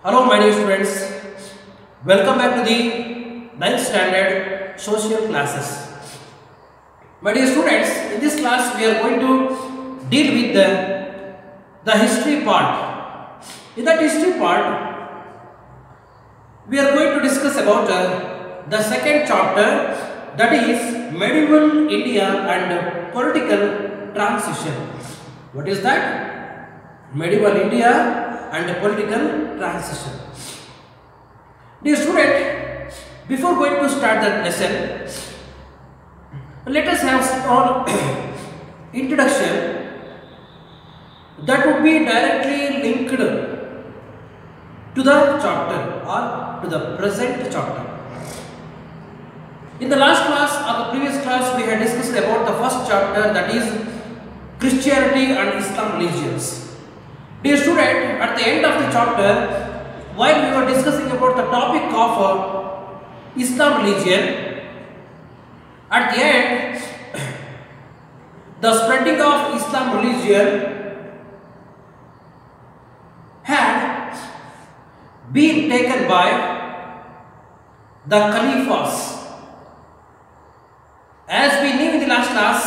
Hello my dear students, welcome back to the 9th standard social classes. My dear students, in this class we are going to deal with the history part. In that history part, we are going to discuss about the second chapter, that is medieval India and political transition. What is that? Medieval India and political transition. Dear student, before going to start that lesson, let us have small introduction that would be directly linked to the chapter or to the present chapter. In the last class or the previous class, we had discussed about the first chapter, that is Christianity and Islam religions. Dear student, at the end of the chapter, while we were discussing about the topic of Islam religion, at the end, the spreading of Islam religion had been taken by the Caliphs. As we knew in the last class,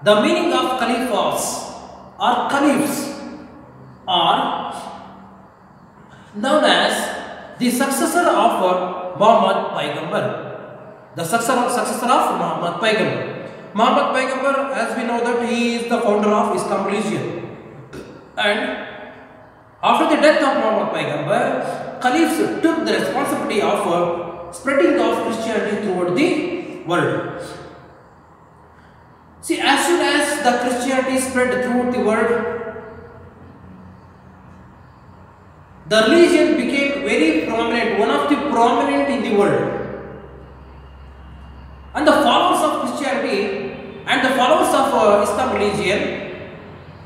the meaning of Caliphs or Caliphs are known as the successor of Muhammad Paigambar. The successor of Muhammad Paigambar. Muhammad Paigambar, as we know that he is the founder of Islam religion. And after the death of Muhammad Paigambar, Caliphs took the responsibility of spreading of Christianity throughout the world. See, as soon as the Christianity spread throughout the world, the religion became very prominent, one of the prominent in the world. And the followers of Christianity and the followers of Islam religion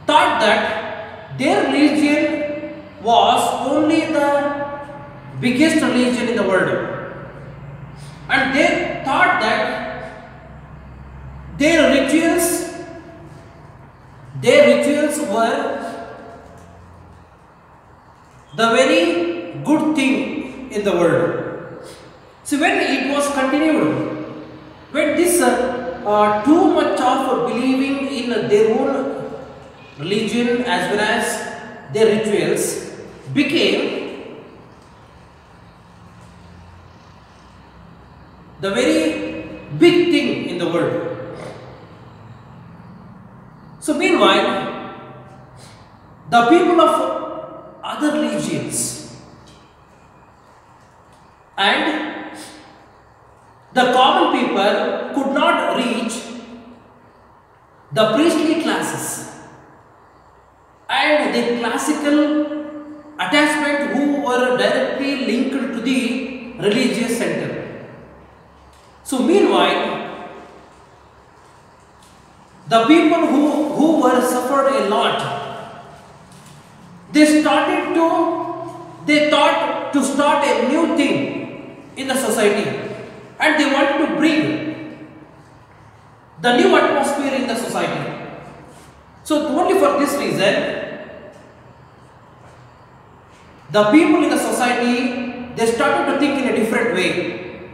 thought that their religion was only the biggest religion in the world. And they thought that their rituals were the very good thing in the world. So when it was continued, when this too much of believing in their own religion as well as their rituals became the very big thing in the world. So meanwhile, the people of other religions and the common people could not reach the priestly classes and the classical attachment who were directly linked to the religious center. So meanwhile, the people who were suffered a lot, they thought to start a new thing in the society, and they wanted to bring the new atmosphere in the society. So only for this reason, the people in the society, they started to think in a different way.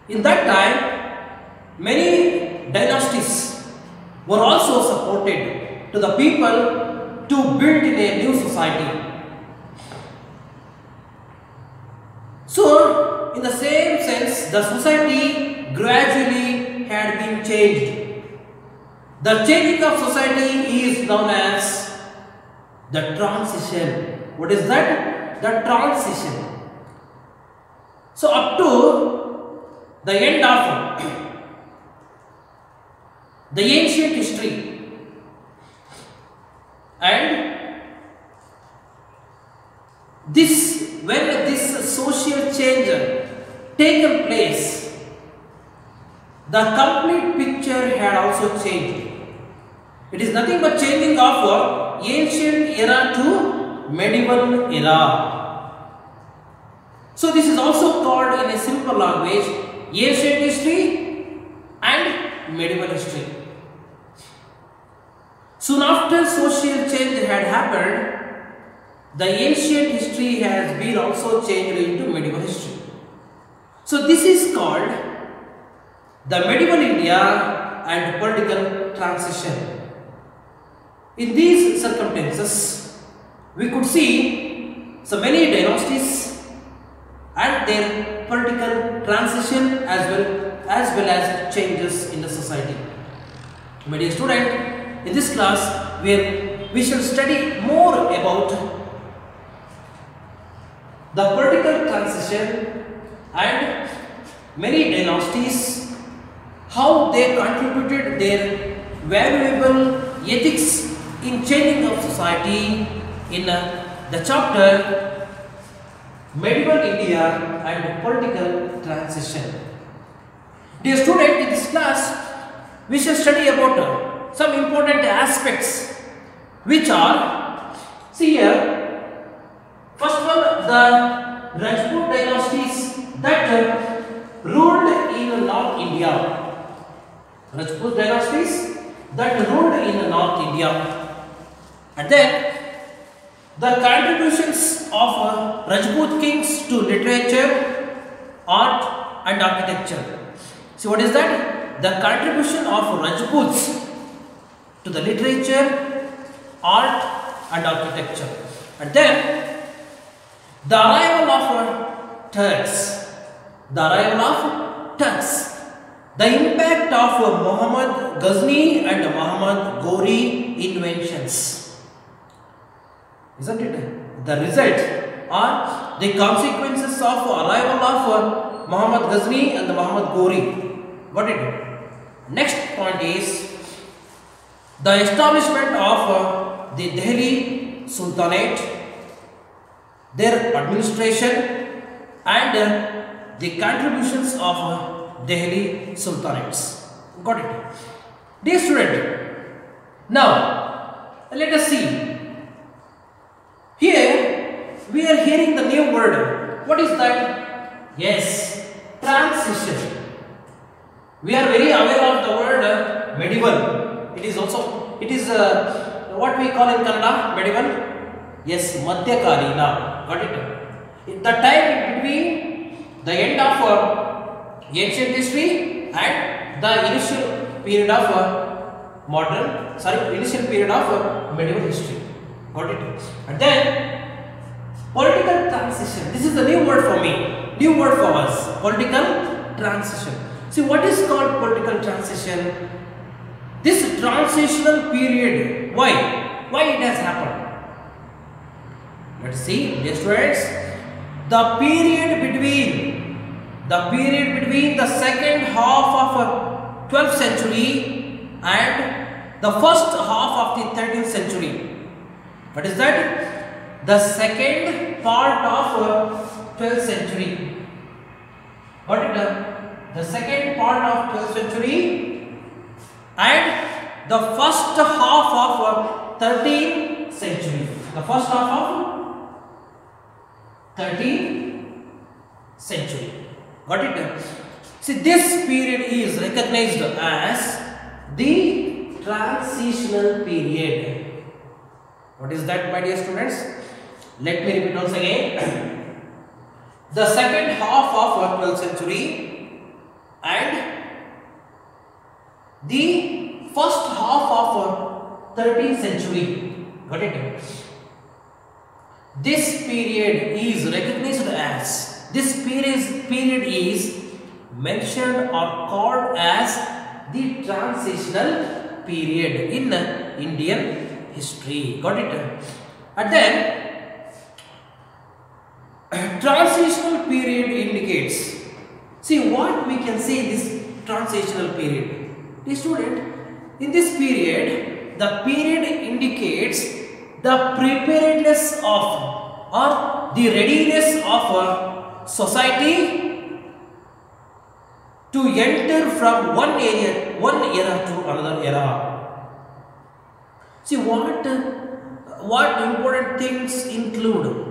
In that time, many dynasties were also supported to the people to build in a new society. So, in the same sense, the society gradually had been changed. The changing of society is known as the transition. What is that? The transition. So, up to the end of the ancient history, and when this social change taken place, the complete picture had also changed. It is nothing but changing of ancient era to medieval era. So this is also called in a simple language ancient history and medieval history. Soon after social change had happened, the ancient history has been also changed into medieval history. So this is called the medieval India and political transition. In these circumstances, we could see so many dynasties and their political transition as well as changes in the society. My dear student, in this class we shall study more about the political transition and many dynasties, how they contributed their valuable ethics in changing of society in the chapter Medieval India and Political Transition. Dear student, in this class we shall study about some important aspects which are, see here, first of all, the Rajput dynasties that ruled in North India. Rajput dynasties that ruled in North India. And then the contributions of Rajput kings to literature, art and architecture. See, what is that? The contribution of Rajputs to the literature, art and architecture. And then the arrival of Turks. The arrival of Turks. The impact of Muhammad Ghazni and Muhammad Ghori inventions. Isn't it? The result or the consequences of arrival of Muhammad Ghazni and Muhammad Ghori. Got it? Next point is the establishment of the Delhi Sultanate, their administration and the contributions of Delhi Sultanates. Got it? Dear student, now let us see. Here we are hearing the new word. What is that? Yes, transition. We are very aware of the word medieval. It is what we call in Kannada medieval. Yes, Madhyakalina. Got it? The time between the end of ancient history and the initial period of initial period of medieval history. Got it? And then political transition. This is a new word for me, new word for us. Political transition. See, what is called political transition? This transitional period. Why it has happened? Let's see, dear students. The period between the second half of 12th century and the first half of the 13th century. What is that? The second part of 12th century. What is the second part of 12th century and the first half of 13th century. The first half of 13th century. Got it? See, this period is recognized as the transitional period. What is that, my dear students? Let me repeat once again. The second half of 12th century and the first half of 13th century. Got it? This period is recognized as, this period is mentioned or called as the transitional period in Indian history. Got it? And then transitional period indicates, see what we can say this transitional period. The student, in this period, the period indicates the preparedness of or the readiness of a society to enter from one era to another era. See what important things include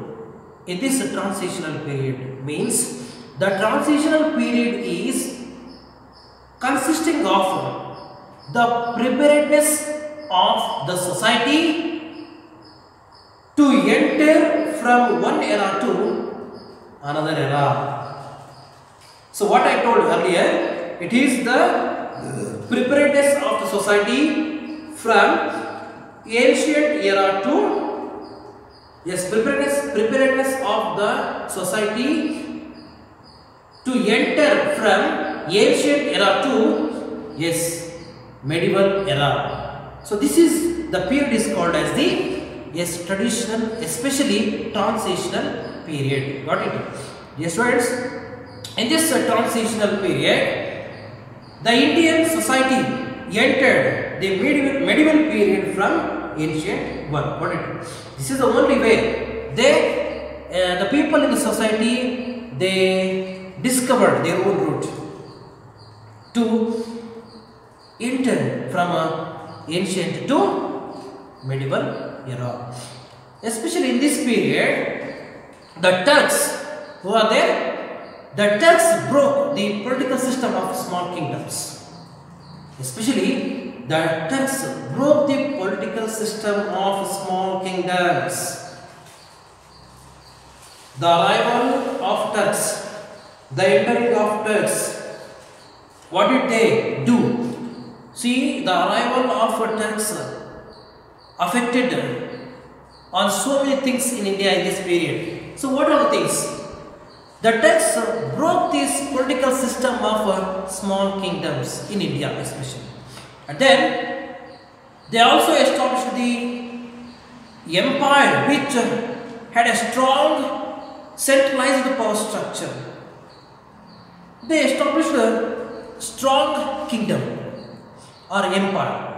in this transitional period means the transitional period is consisting of the preparedness of the society to enter from one era to another era. So what I told earlier, it is the preparedness of the society from ancient era to, yes, preparedness of the society to enter from ancient era to, yes, medieval era. So this is the period is called as the, yes, traditional, especially transitional period. Got it? Yes, students. In this transitional period, the Indian society entered the medieval period from ancient one. Got it? This is the only way the people in the society, they discovered their own route to enter from ancient to medieval era. Especially in this period, the Turks who are there, the Turks broke the political system of small kingdoms. Especially the Turks broke the political system of small kingdoms. The arrival of Turks, the entering of Turks, what did they do? See, the arrival of Turks affected on so many things in India in this period. So what are the things? The Turks broke this political system of small kingdoms in India especially. And then they also established the empire which had a strong centralized power structure. They established a strong kingdom or empire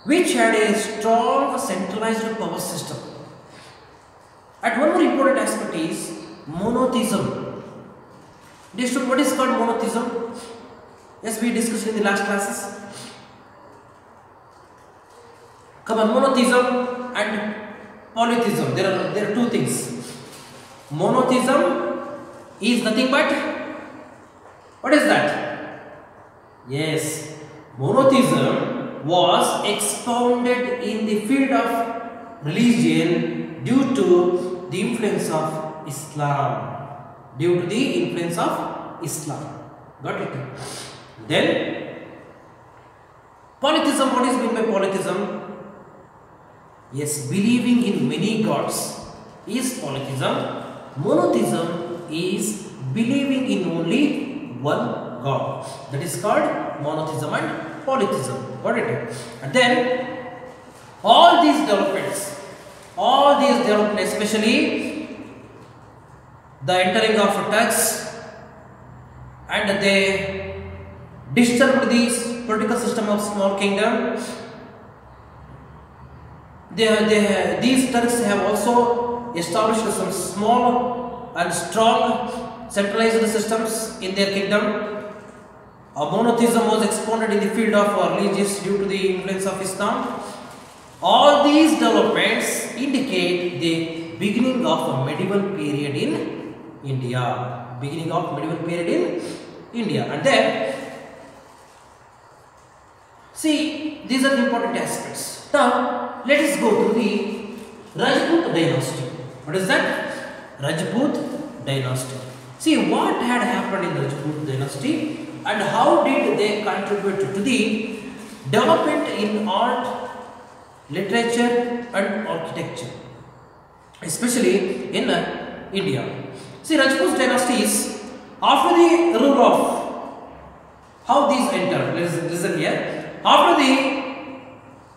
which had a strong centralized power system. And one more important aspect is monotheism. What is called monotheism? Yes, we discussed in the last classes. Come on, monotheism and polytheism. There are two things. Monotheism is nothing but, what is that? Yes, monotheism was expounded in the field of religion due to the influence of Islam. Due to the influence of Islam. Got it? Then, polytheism, what is meant by polytheism? Yes, believing in many gods is polytheism. Monotheism is believing in only one God. That is called monotheism and polytheism. Got it? And then, all these developments, especially the entering of Turks, and they disturbed the political system of small kingdom. These Turks have also established some small and strong centralized systems in their kingdom. Monotheism was expounded in the field of religions due to the influence of Islam. All these developments indicate the beginning of a medieval period in India. Beginning of medieval period in India. And then, see, these are the important aspects. Now, let us go to the Rajput dynasty. What is that? Rajput dynasty. See, what had happened in Rajput dynasty and how did they contribute to the development in art, literature and architecture, especially in India. See, Rajput dynasties, after the rule of, how these entered, listen here, after the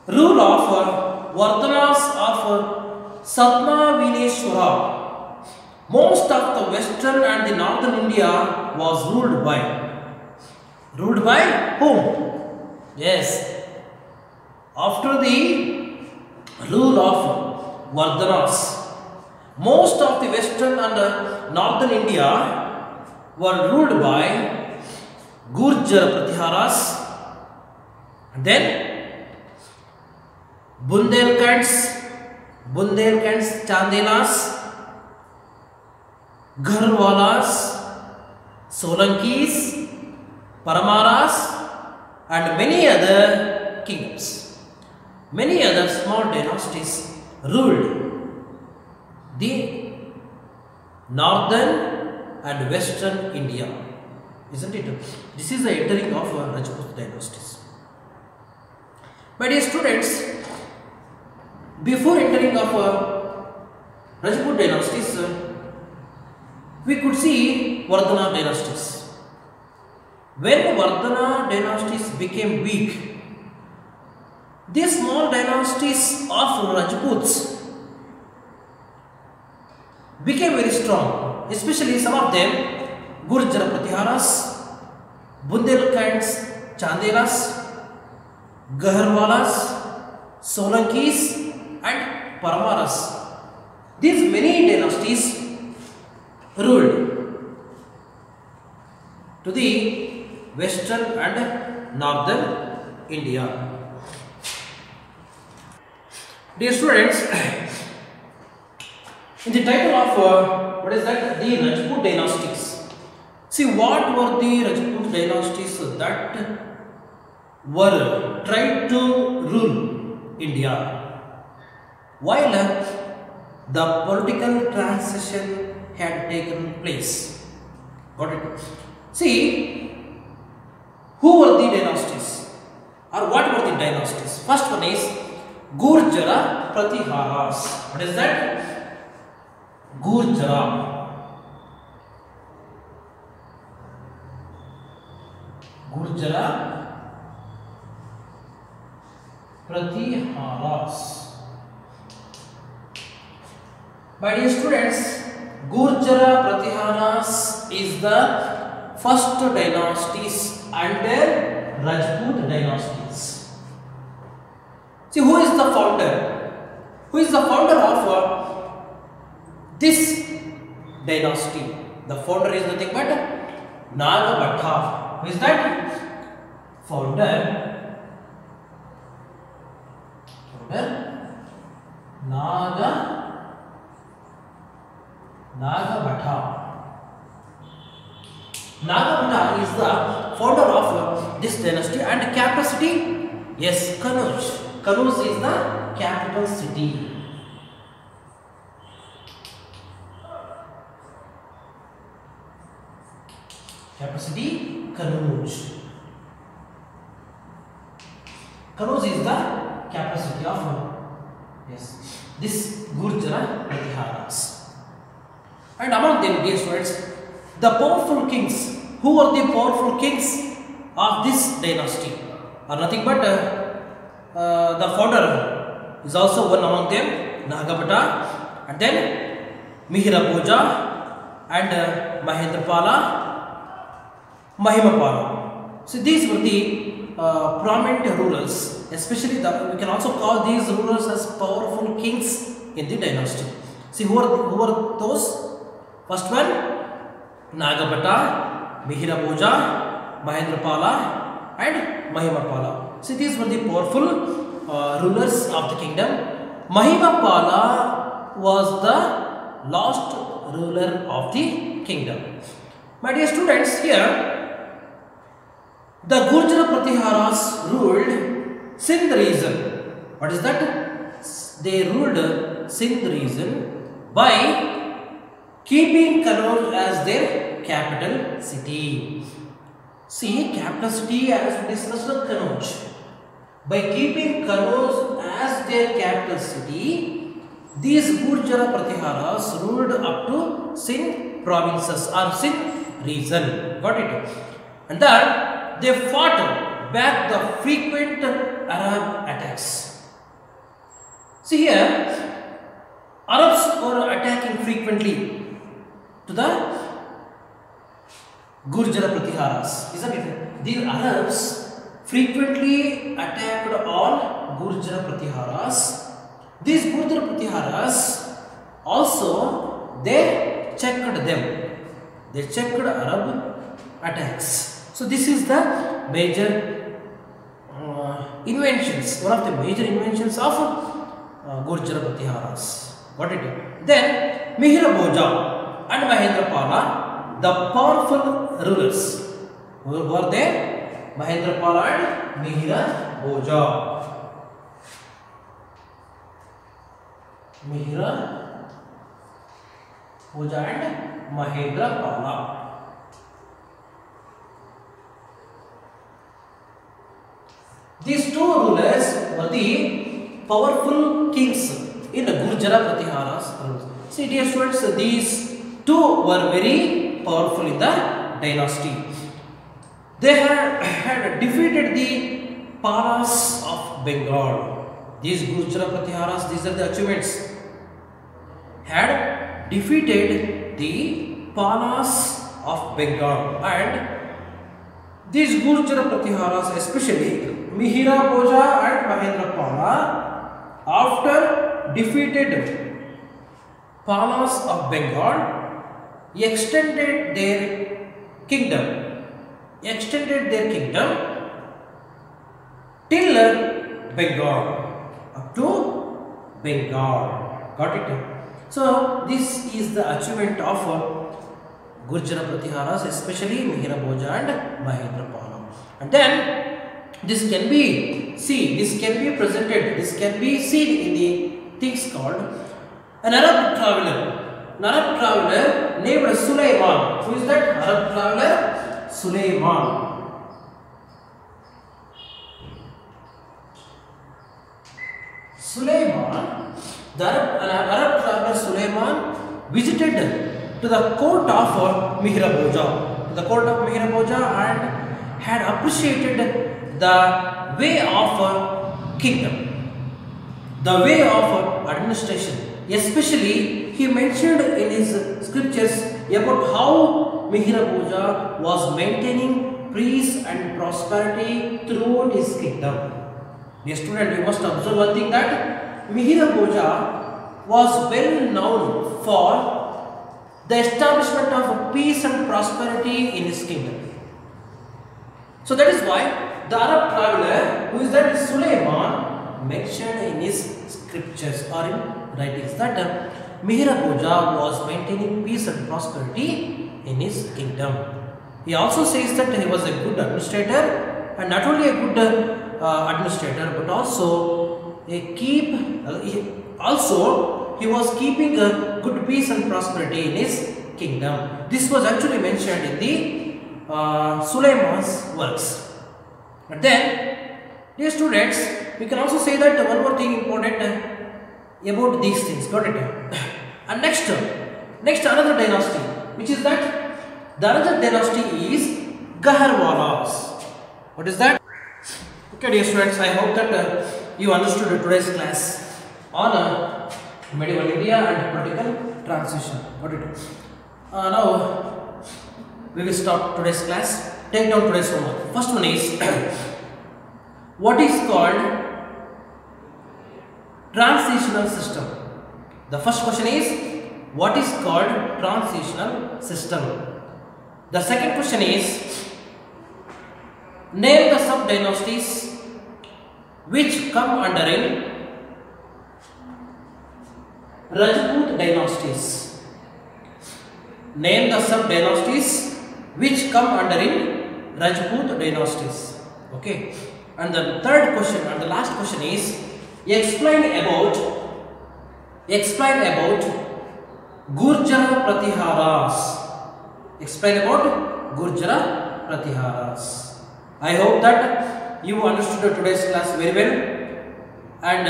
rule of Vardhanas of Satnavineshwara, most of the western and the northern India was ruled by whom? Yes, after the rule of Vardhanas, most of the western and northern India were ruled by Gurjar Pratiharas, then Bundelkhand, Chandelas, Gharwalas, Solankis, Paramaras and many other kingdoms. Many other small dynasties ruled the northern and western India, isn't it? This is the entering of Rajput dynasties. My dear students, before entering of Rajput dynasties, we could see Vardhana dynasties. When Vardhana dynasties became weak, these small dynasties of Rajputs became very strong, especially some of them Gurjara Pratiharas, Bundelkhand Chandelas, Gaharwalas, Solankis and Paramaras. These many dynasties ruled to the western and northern India. Dear students, in the title of what is that? The Rajput dynasties. See, what were the Rajput dynasties that were tried to rule India while the political transition had taken place. Got it? See, who were the dynasties or what were the dynasties? First one is Gurjara Pratiharas. What is that? Gurjara. Gurjara Pratiharas. My dear students, Gurjara Pratiharas is the first dynasties under Rajput dynasties. See, who is the founder? Who is the founder of this dynasty? The founder is nothing but Nagabhatta. Who is that? Founder Nagabhatta. Nagabhatta is the founder of this dynasty, and capital city, yes, Kannauj. Kannauj is the capital city. Capital city Kannauj. Kannauj is the capital city of this Gurjara Pratiharas. And among them, dear students, the powerful kings. Who are the powerful kings of this dynasty? Are nothing but the founder is also one among them, Nagabhatta, and then Mihira Bhoja and Mahendrapala, Mahimapala. So these were the prominent rulers, especially we can also call these rulers as powerful kings in the dynasty. See, who are those? First one, Nagabhatta, Mihira Bhoja, Mahendrapala and Mahimapala. See, these were the powerful rulers of the kingdom. Mahimapala was the last ruler of the kingdom. My dear students, here the Gurjara Pratiharas ruled Sindh region. What is that? They ruled Sindh region by keeping Kannauj as their capital city. See, capital city as we discussed Kannauj. By keeping Kannauj as their capital city, these Gurjara Pratiharas ruled up to Sindh provinces or Sindh region. Got it? And then they fought back the frequent Arab attacks. See here, Arabs were attacking frequently to the Gurjara Pratiharas, isn't it? These Arabs frequently attacked all Gurjara Pratiharas. These Gurjara Pratiharas also they checked them. They checked Arab attacks. So this is the major inventions, one of the major inventions of Gurjara Pratiharas. What it is? Then Mihira Bhoja and Mahendrapala, the powerful rulers. Who were there? Mahendrapala and Mihira Bhoja. Mihira Bhoja and Mahendrapala. These two rulers were the powerful kings in Gurjara Pratihara's. See, dear students, these two were very powerful in the dynasty. They had defeated the Palas of Bengal. These Gurjara Pratiharas, these are the achievements. Had defeated the Palas of Bengal, and these Gurjara Pratiharas, especially Mihira Bhoja and Mahendrapala, after defeated Palas of Bengal, extended their kingdom till Bengal, up to Bengal. Got it? So this is the achievement of Gurjara Pratiharas, especially Mihira Bhoja and Mahendrapala. And then this can be presented, this can be seen in the things called an Arab traveler named Suleiman. Who is that Arab traveler? Suleiman. The Arab traveler Suleiman visited to the court of Mihira Bhoja, and had appreciated the way of kingdom, the way of administration. Especially, he mentioned in his scriptures about how Mihira Bhoja was maintaining peace and prosperity throughout his kingdom. Dear student, you must observe one thing, that Mihira Bhoja was well known for the establishment of peace and prosperity in his kingdom. So that is why the Arab traveler, who is that Suleiman, mentioned in his scriptures or in writings that Mihira Bhoja was maintaining peace and prosperity in his kingdom. He also says that he was a good administrator, and not only a good administrator, but also he was keeping a good peace and prosperity in his kingdom. This was actually mentioned in the Suleiman's works. But then, dear students, we can also say that one more thing important about these things. Got it? And next another dynasty, which is that the another dynasty is Gaharwalas. What is that? Okay, dear students, I hope that you understood today's class on medieval India and political transition. Got it? Now we will start today's class. Take down today's homework. First one is what is called transitional system. The first question is what is called transitional system. The second question is name the sub dynasties which come under in Rajput dynasties. Name the sub dynasties which come under in Rajput dynasties. Okay. And the third question and the last question is explain about Gurjara Pratiharas. Explain about Gurjara Pratiharas. I hope that you understood today's class very well, and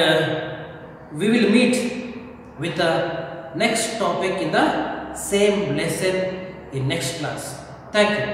we will meet with the next topic in the same lesson in next class. Thank you.